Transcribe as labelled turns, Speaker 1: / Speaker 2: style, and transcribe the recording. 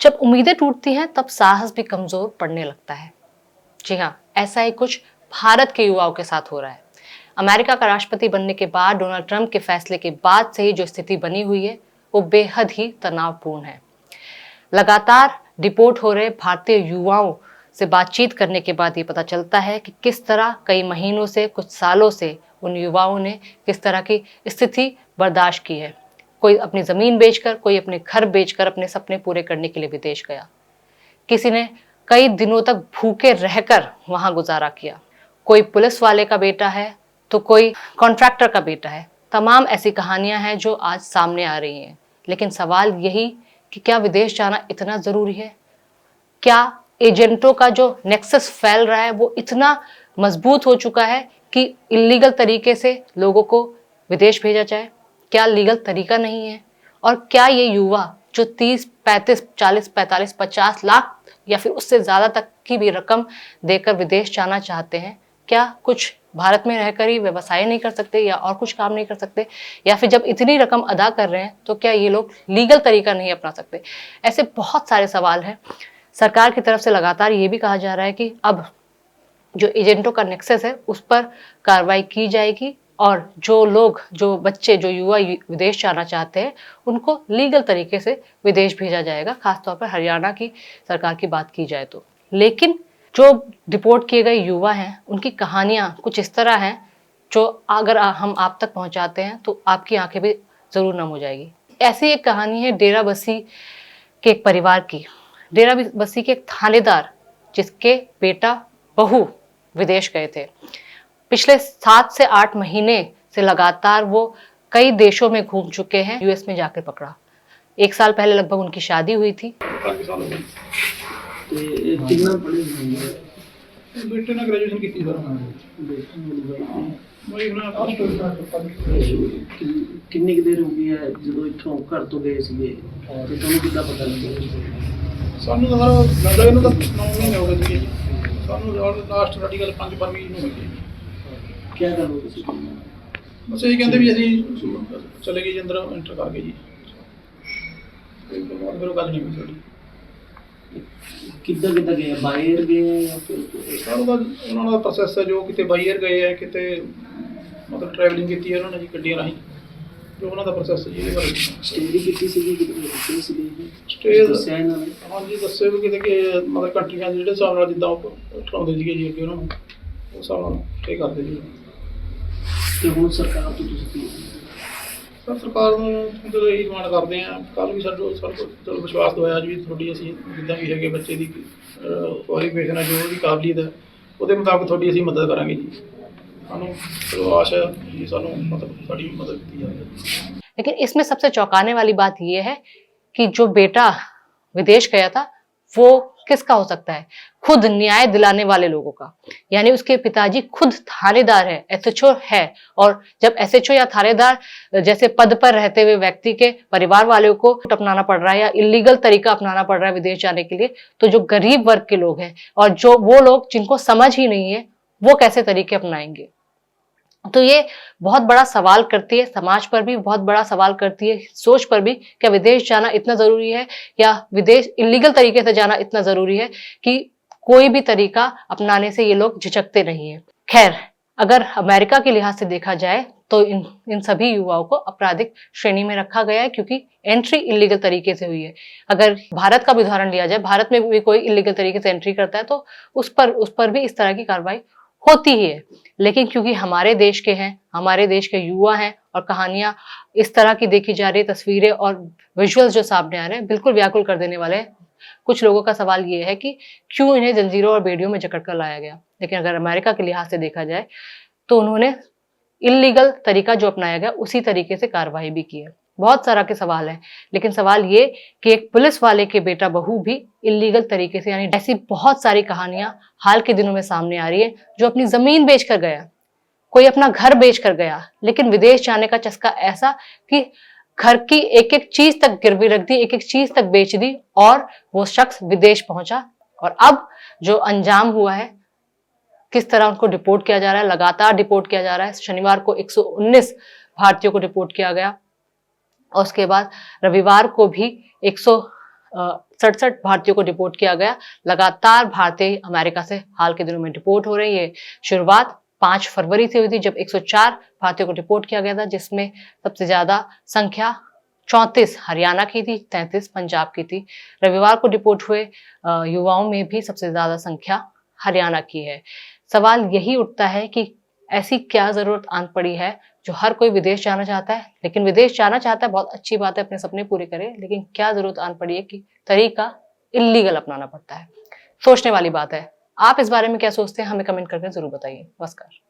Speaker 1: जब उम्मीदें टूटती हैं तब साहस भी कमजोर पड़ने लगता है। जी हाँ, ऐसा ही कुछ भारत के युवाओं के साथ हो रहा है। अमेरिका का राष्ट्रपति बनने के बाद डोनाल्ड ट्रंप के फैसले के बाद से ही जो स्थिति बनी हुई है वो बेहद ही तनावपूर्ण है। लगातार डिपोर्ट हो रहे भारतीय युवाओं से बातचीत करने के बाद ये पता चलता है कि किस तरह कई महीनों से, कुछ सालों से उन युवाओं ने किस तरह की स्थिति बर्दाश्त की है। कोई अपनी जमीन बेचकर, कोई अपने घर बेचकर अपने सपने पूरे करने के लिए विदेश गया। किसी ने कई दिनों तक भूखे रहकर वहां गुजारा किया। कोई पुलिस वाले का बेटा है तो कोई कॉन्ट्रैक्टर का बेटा है। तमाम ऐसी कहानियां हैं जो आज सामने आ रही हैं। लेकिन सवाल यही कि क्या विदेश जाना इतना जरूरी है? क्या एजेंटों का जो नेक्सस फैल रहा है वो इतना मजबूत हो चुका है कि इलीगल तरीके से लोगों को विदेश भेजा जाए? क्या लीगल तरीका नहीं है? और क्या ये युवा जो 30, 35, 40, 45, 50 लाख या फिर उससे ज्यादा तक की भी रकम देकर विदेश जाना चाहते हैं, क्या कुछ भारत में रहकर ही व्यवसाय नहीं कर सकते या और कुछ काम नहीं कर सकते? या फिर जब इतनी रकम अदा कर रहे हैं तो क्या ये लोग लीगल तरीका नहीं अपना सकते? ऐसे बहुत सारे सवाल हैं। सरकार की तरफ से लगातार ये भी कहा जा रहा है कि अब जो एजेंटों का नेक्सस है उस पर कार्रवाई की जाएगी और जो लोग, जो बच्चे, जो युवा विदेश जाना चाहते हैं उनको लीगल तरीके से विदेश भेजा जाएगा, खासतौर पर हरियाणा की सरकार की बात की जाए तो। लेकिन जो डिपोर्ट किए गए युवा हैं उनकी कहानियां कुछ इस तरह हैं जो अगर हम आप तक पहुंचाते हैं तो आपकी आंखें भी जरूर नम हो जाएगी। ऐसी एक कहानी है डेरा बस्सी के एक परिवार की। डेरा बस्सी के एक थानेदार जिसके बेटा बहू विदेश गए थे। पिछले 7 से 8 महीने से लगातार वो कई देशों में घूम चुके हैं। यूएस में जाकर पकड़ा। 1 साल पहले लगभग उनकी शादी हुई थी।
Speaker 2: बेटे ने ग्रेजुएशन की थी सर।
Speaker 3: कितनी देर हो गई है जो इथों घर तो गए सीगे ਤੇ ਤੁਹਾਨੂੰ ਕਿੱਦਾਂ ਪਤਾ ਲੱਗਿਆ?
Speaker 2: ਸਾਨੂੰ ਤਾਂ ਲੱਗਦਾ ਇਹਨਾਂ ਦਾ 9 ਮਹੀਨੇ ਹੋ ਗਏ ਸੀ। ਸਾਨੂੰ ਲਾਸਟ ਸਾਡੀ ਗੱਲ 5 ਮਹੀਨੇ ਨੂੰ ਹੋਈ ਹੈ।
Speaker 3: ਕੀ ਗੱਲ ਹੋ ਗਈ ਸੀ?
Speaker 2: ਬਸ ਇਹ ਕਹਿੰਦੇ ਵੀ ਅਸੀਂ ਚਲੇ ਗਏ ਜੀ ਅੰਦਰ ਐਂਟਰ ਕਰ ਗਏ ਜੀ। ਫਿਰ ਗੱਲ ਨਹੀਂ ਹੋਈ ਸਾਡੀ।
Speaker 3: ਕਿੱਦਾਂ ਗਏ? ਬਾਹਰ ਗਏ ਜਾਂ ਫਿਰ
Speaker 2: ਸਾਨੂੰ ਤਾਂ ਉਹਨਾਂ ਦਾ ਪ੍ਰੋਸੈਸ ਹੈ ਜੋ ਕਿਤੇ ਬਾਹਰ ਗਏ ਹੈ, ਕਿਤੇ ਮਤਲਬ ਟਰੈਵਲਿੰਗ ਕੀਤੀ ਹੈ ਉਹਨਾਂ ਨੇ ਜੀ ਗੱਡੀਆਂ ਰਾਹੀਂ, ਜੋ ਉਹਨਾਂ ਦਾ ਪ੍ਰੋਸੈਸ ਹੈ ਜੀ। ਇਹਦੇ ਬਾਰੇ
Speaker 3: ਸਟੇ ਵੀ ਕੀਤੀ ਸੀਗੀ ਕਿਤੇ ਸੀਗੀ
Speaker 2: ਸਟੇ
Speaker 3: ਦੱਸਿਆ ਇਹਨਾਂ ਨੇ?
Speaker 2: ਹਾਂਜੀ ਦੱਸੇ ਵੀ ਕਿਤੇ ਕਿ ਮਤਲਬ ਕੰਟਰੀਆਂ ਦੇ ਜਿਹੜੇ ਹਿਸਾਬ ਨਾਲ ਜਿੱਦਾਂ ਉਹ ਉਠਾਉਂਦੇ ਸੀਗੇ ਜੀ ਅੱਗੇ ਉਹਨਾਂ ਨੂੰ ਉਸ ਹਿਸਾਬ ਨਾਲ ਸਟੇ ਕਰਦੇ ਜੀ।
Speaker 3: ਤੇ ਹੁਣ ਸਰਕਾਰ ਤੋਂ ਤੁਸੀਂ ਕੀ
Speaker 2: ਸਰ ਸਰਕਾਰ ਨੂੰ ਜਦੋਂ ਇਹੀ ਡਿਮਾਂਡ ਕਰਦੇ ਹਾਂ, ਕੱਲ੍ਹ ਵੀ ਸਾਨੂੰ ਵਿਸ਼ਵਾਸ ਦਵਾਇਆ ਜੀ ਤੁਹਾਡੀ ਅਸੀਂ ਜਿੱਦਾਂ ਵੀ ਹੈਗੇ ਬੱਚੇ ਦੀ ਕੁਆਲੀਫਿਕੇਸ਼ਨ ਹੈ, ਜੋ ਉਹਦੀ ਕਾਬਲੀਅਤ ਹੈ ਉਹਦੇ ਮੁਤਾਬਕ ਤੁਹਾਡੀ ਅਸੀਂ ਮਦਦ ਕਰਾਂਗੇ ਜੀ। ਸਾਨੂੰ ਆਸ है कि सानू मतलब साड़ी मदद की जाए।
Speaker 1: लेकिन इसमें सबसे चौंकाने वाली बात यह है कि जो बेटा विदेश गया था वो किसका हो सकता है? खुद न्याय दिलाने वाले लोगों का। यानी उसके पिताजी खुद थानेदार है, एसएचओ है। और जब एसएचओ या थानेदार जैसे पद पर रहते हुए व्यक्ति के परिवार वालों को अपनाना पड़ रहा है या इलीगल तरीका अपनाना पड़ रहा है विदेश जाने के लिए, तो जो गरीब वर्ग के लोग हैं और जो वो लोग जिनको समझ ही नहीं है वो कैसे तरीके अपनाएंगे? तो ये बहुत बड़ा सवाल करती है, समाज पर भी बहुत बड़ा सवाल करती है, सोच पर भी। क्या विदेश जाना इतना जरूरी है या विदेश इलीगल तरीके से जाना इतना जरूरी है कि कोई भी तरीका अपनाने से ये लोग झिझकते नहीं है? खैर, अगर अमेरिका के लिहाज से देखा जाए तो इन सभी युवाओं को आपराधिक श्रेणी में रखा गया है क्योंकि एंट्री इलीगल तरीके से हुई है। अगर भारत का भी उदाहरण लिया जाए, भारत में भी कोई इलीगल तरीके से एंट्री करता है तो उस पर भी इस तरह की कार्रवाई होती ही है। लेकिन क्योंकि हमारे देश के हैं, हमारे देश के युवा हैं और कहानियां इस तरह की देखी जा रही, तस्वीरें और विजुअल्स जो सामने आ रहे हैं बिल्कुल व्याकुल कर देने वाले हैं। कुछ लोगों का सवाल ये है कि क्यों इन्हें जंजीरों और बेड़ियों में जकड़ कर लाया गया। लेकिन अगर अमेरिका के लिहाज से देखा जाए तो उन्होंने इलीगल तरीका जो अपनाया गया उसी तरीके से कार्रवाई भी की है। बहुत सारा के सवाल हैं, लेकिन सवाल ये कि एक पुलिस वाले के बेटा बहू भी इलीगल तरीके से, यानी ऐसी बहुत सारी कहानियां हाल के दिनों में सामने आ रही है। जो अपनी जमीन बेच कर गया, कोई अपना घर बेच कर गया, लेकिन विदेश जाने का चस्का ऐसा कि घर की एक एक चीज तक गिरवी रख दी, एक एक चीज तक बेच दी और वो शख्स विदेश पहुंचा। और अब जो अंजाम हुआ है, किस तरह उनको डिपोर्ट किया जा रहा है, लगातार डिपोर्ट किया जा रहा है। शनिवार को 119 भारतीयों को डिपोर्ट किया गया और उसके बाद रविवार को भी 67 भारतीयों को डिपोर्ट किया गया। लगातार भारतीय अमेरिका से हाल के दिनों में डिपोर्ट हो रही है। शुरुआत 5 फरवरी से हुई थी जब 104 भारतीयों को डिपोर्ट किया गया था, जिसमें सबसे ज्यादा संख्या 34 हरियाणा की थी, 33 पंजाब की थी। रविवार को डिपोर्ट हुए युवाओं में भी सबसे ज्यादा संख्या हरियाणा की है। सवाल यही उठता है कि ऐसी क्या जरूरत आन पड़ी है जो हर कोई विदेश जाना चाहता है, लेकिन विदेश जाना चाहता है, बहुत अच्छी बात है, अपने सपने पूरे करे, लेकिन क्या जरूरत आन पड़ी है कि तरीका इल्लीगल अपनाना पड़ता है। सोचने वाली बात है। आप इस बारे में क्या सोचते हैं, हमें कमेंट करके जरूर बताइए। नमस्कार।